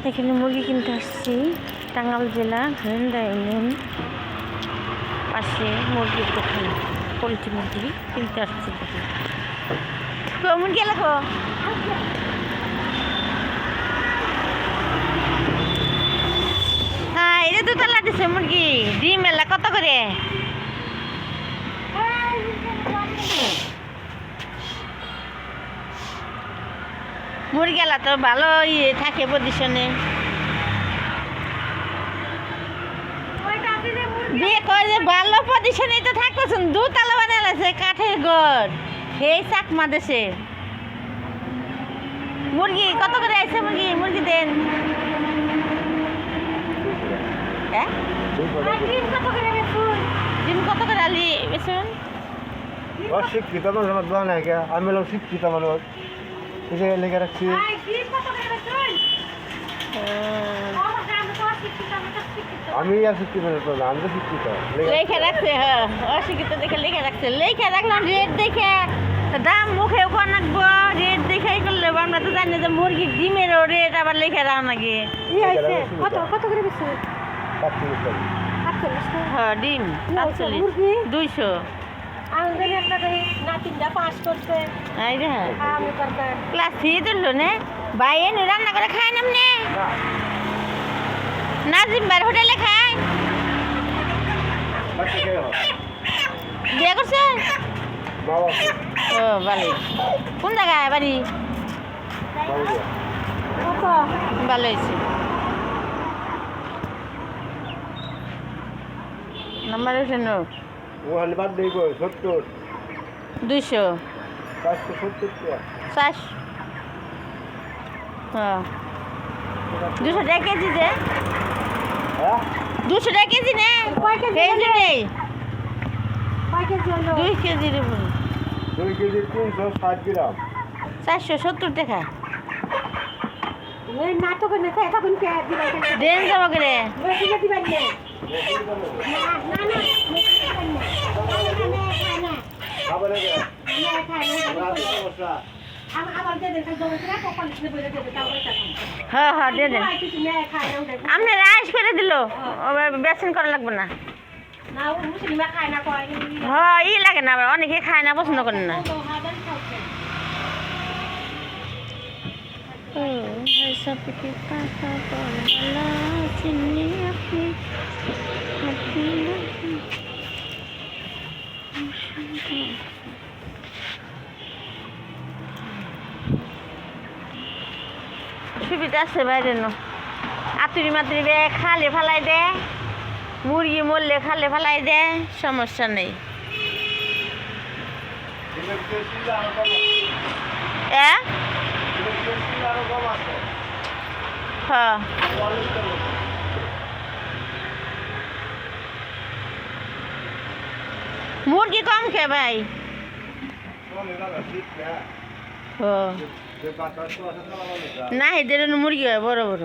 এখানে মুরগি কিনতে আসছি টাঙ্গাইল জেলা ঘরেন্দা ইউনিয়ন পাশে মুরগির দোকান পোলট্রি মুরগি কিনতে আসছি দেখি মুরগি এলাকো হ্যাঁ এটা দুতলা দিছে মুরগি ডিম এলা কত করে মুরগি এলা তো ভালো ইয়ে থাকে পজিশনে বিয়ে করে ভালো পজিশনে তো থাকতেছেন দুতলা বানাইছে কাঠের ঘর সেই চাকমা দেশে মুরগি কত করে আছে মুরগি মুরগি দেন হ্যাঁ ডিম কত করে আলি বেসন অশিক্ষিত মানুষ বানায় কে আমি হলাম শিক্ষিত মানুষ লেগে রাখছি আমি আর শিক্ষিত না আমি তো শিক্ষিত লেখা রাখছে হ্যাঁ অশিক্ষিত দেখে লেখা রাখছে লেখা রাখলাম রেট দেখে দাম মুখেও রাখবো রেট দেখেই করলে আমরা তো জানি যে মুরগির ডিমেরও রেট আবার লেখা রাখা নাকি কত কত করে বেশি হ্যাঁ ডিম 200 ক্লাস 3 তুললো নে ভাই এনে রান্না করে খায় নামনে নাজিম ভাইয়ের হোটেলে খায় বিয়ে করছে ও ভালো কোন জায়গায় বাড়ি ভালো হয়েছে নাম্বার হয়েছে নো 200 হ্যাঁ 200 টাকা কেজি যে 200 টাকা কেজি নে কেজি নেই 2 কেজি দেব 2 কেজি 360 গ্রাম 470 টাকা ওই নাটক না খায় তখন কে দিবা দেন যাবো করে বেশি দিবা না খাবারে হ্যাঁ হ্যাঁ দিয়ে দেন আপনি রাইস করে দিল বেসন করা লাগবে না হ্যাঁ ই লাগে না আবার অনেকে খায় না পছন্দ করে না সুবিধা আছে বাইরে আতুরি মাতুরি বে খালে ফেলাই দে মুরগি মরলে খালে ফেলাই দে সমস্যা নেই হ্যাঁ মুরগি কম খেয়ে ভাই না এদের মুরগি হয় বড় বড়